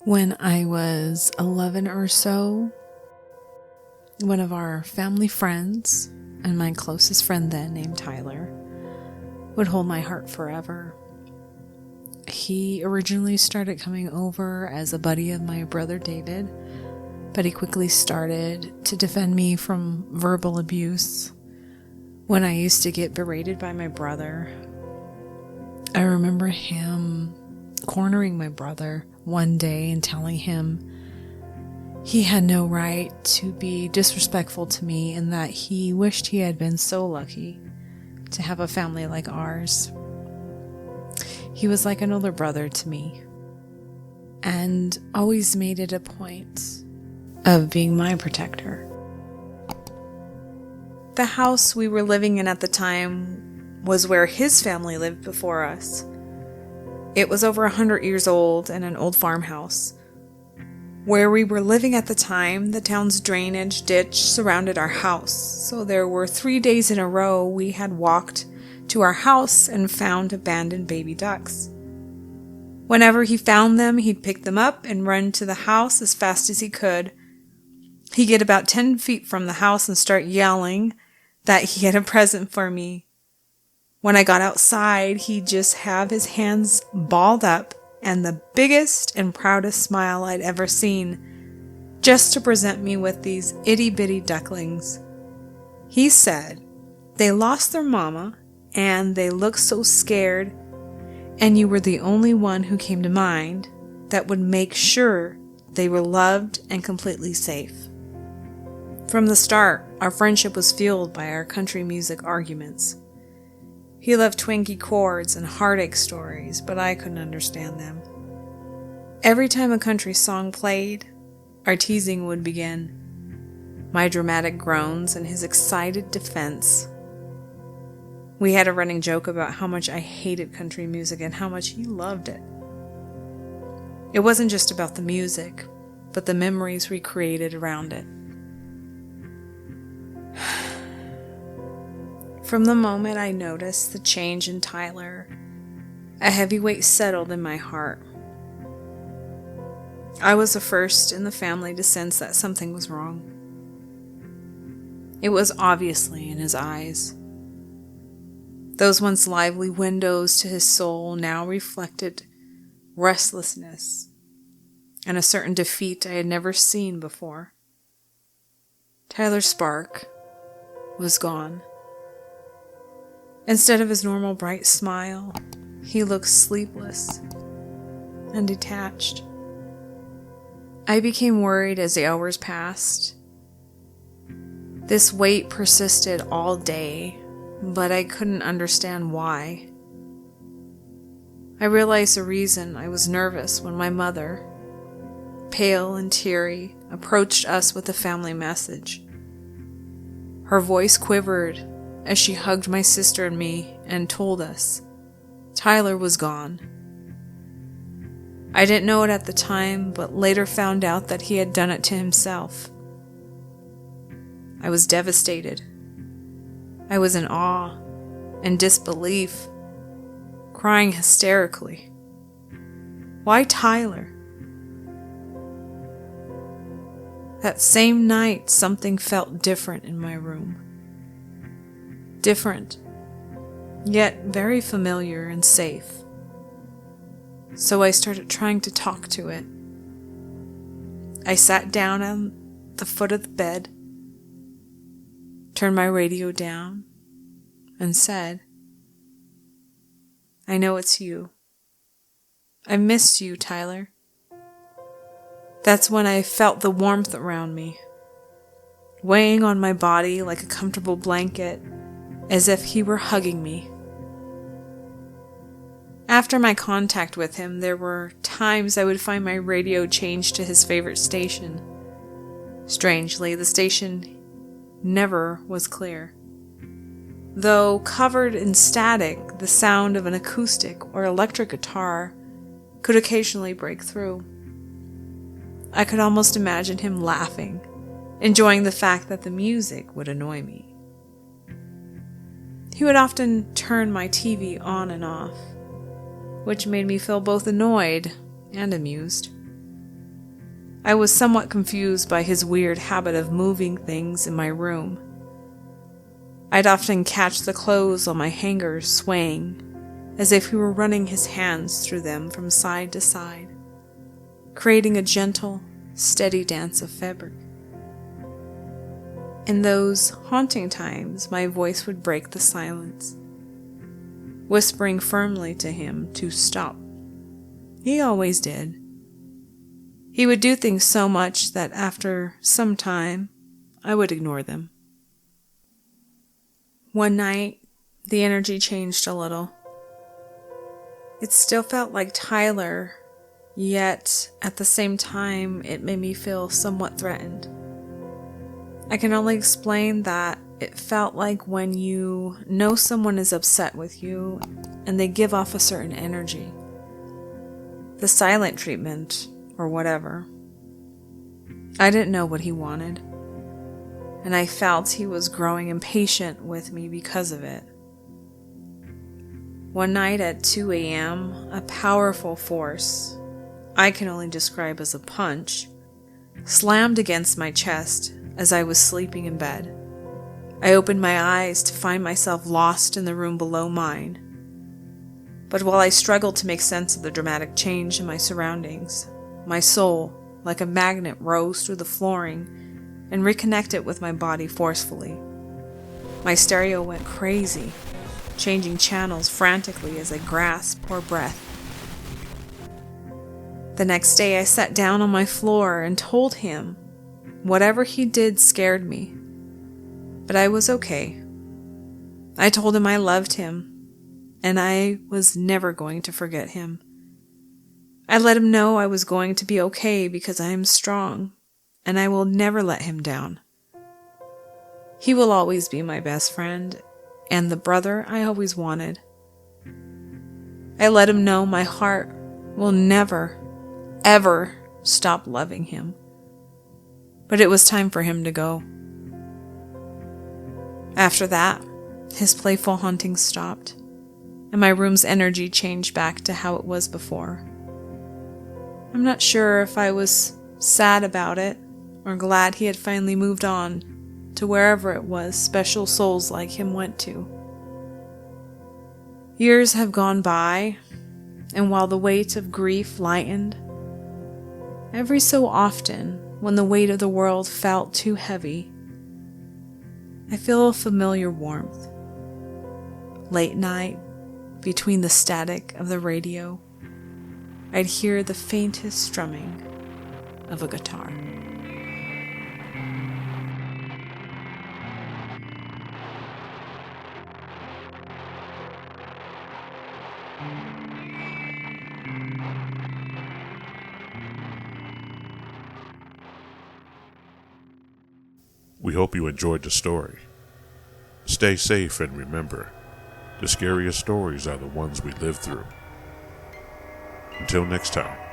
When I was 11 or so, one of our family friends, and my closest friend then, named Tyler, would hold my heart forever. He originally started coming over as a buddy of my brother David, but he quickly started to defend me from verbal abuse when I used to get berated by my brother. I remember him cornering my brother one day and telling him he had no right to be disrespectful to me and that he wished he had been so lucky to have a family like ours. He was like an older brother to me and always made it a point of being my protector. The house we were living in at the time was where his family lived before us. It was over 100 years old and an old farmhouse. Where we were living at the time, the town's drainage ditch surrounded our house, so there were 3 days in a row we had walked to our house and found abandoned baby ducks. Whenever he found them, he'd pick them up and run to the house as fast as he could. He'd get about 10 feet from the house and start yelling that he had a present for me. When I got outside, he'd just have his hands balled up and the biggest and proudest smile I'd ever seen, just to present me with these itty-bitty ducklings. He said they lost their mama and they looked so scared, and you were the only one who came to mind that would make sure they were loved and completely safe. From the start, our friendship was fueled by our country music arguments. He loved twangy chords and heartache stories, but I couldn't understand them. Every time a country song played, our teasing would begin. My dramatic groans and his excited defense. We had a running joke about how much I hated country music and how much he loved it. It wasn't just about the music, but the memories we created around it. From the moment I noticed the change in Tyler, a heavy weight settled in my heart. I was the first in the family to sense that something was wrong. It was obviously in his eyes. Those once lively windows to his soul now reflected restlessness and a certain defeat I had never seen before. Tyler's spark was gone. Instead of his normal bright smile, he looked sleepless and detached. I became worried as the hours passed. This weight persisted all day, but I couldn't understand why. I realized the reason. I was nervous when my mother, pale and teary, approached us with a family message. Her voice quivered as she hugged my sister and me and told us Tyler was gone. I didn't know it at the time, but later found out that he had done it to himself. I was devastated. I was in awe and disbelief, crying hysterically. Why Tyler? That same night, something felt different in my room. Different, yet very familiar and safe. So I started trying to talk to it. I sat down on the foot of the bed, turned my radio down, and said, "I know it's you. I missed you, Tyler." That's when I felt the warmth around me, weighing on my body like a comfortable blanket, as if he were hugging me. After my contact with him, there were times I would find my radio changed to his favorite station. Strangely, the station never was clear. Though covered in static, the sound of an acoustic or electric guitar could occasionally break through. I could almost imagine him laughing, enjoying the fact that the music would annoy me. He would often turn my TV on and off, which made me feel both annoyed and amused. I was somewhat confused by his weird habit of moving things in my room. I'd often catch the clothes on my hangers swaying, as if he were running his hands through them from side to side, creating a gentle, steady dance of fabric. In those haunting times, my voice would break the silence, whispering firmly to him to stop. He always did. He would do things so much that after some time, I would ignore them. One night, the energy changed a little. It still felt like Tyler, yet at the same time, it made me feel somewhat threatened. I can only explain that it felt like when you know someone is upset with you and they give off a certain energy. The silent treatment, or whatever. I didn't know what he wanted, and I felt he was growing impatient with me because of it. One night at 2 a.m., a powerful force, I can only describe as a punch, slammed against my chest as I was sleeping in bed. I opened my eyes to find myself lost in the room below mine. But while I struggled to make sense of the dramatic change in my surroundings, my soul, like a magnet, rose through the flooring and reconnected with my body forcefully. My stereo went crazy, changing channels frantically as I grasped for breath. The next day I sat down on my floor and told him whatever he did scared me, but I was okay. I told him I loved him, and I was never going to forget him. I let him know I was going to be okay because I am strong, and I will never let him down. He will always be my best friend, and the brother I always wanted. I let him know my heart will never, ever stop loving him. But it was time for him to go. After that, his playful haunting stopped, and my room's energy changed back to how it was before. I'm not sure if I was sad about it or glad he had finally moved on to wherever it was special souls like him went to. Years have gone by, and while the weight of grief lightened, every so often, when the weight of the world felt too heavy, I feel a familiar warmth. Late night, between the static of the radio, I'd hear the faintest strumming of a guitar. We hope you enjoyed the story. Stay safe and remember, the scariest stories are the ones we live through. Until next time.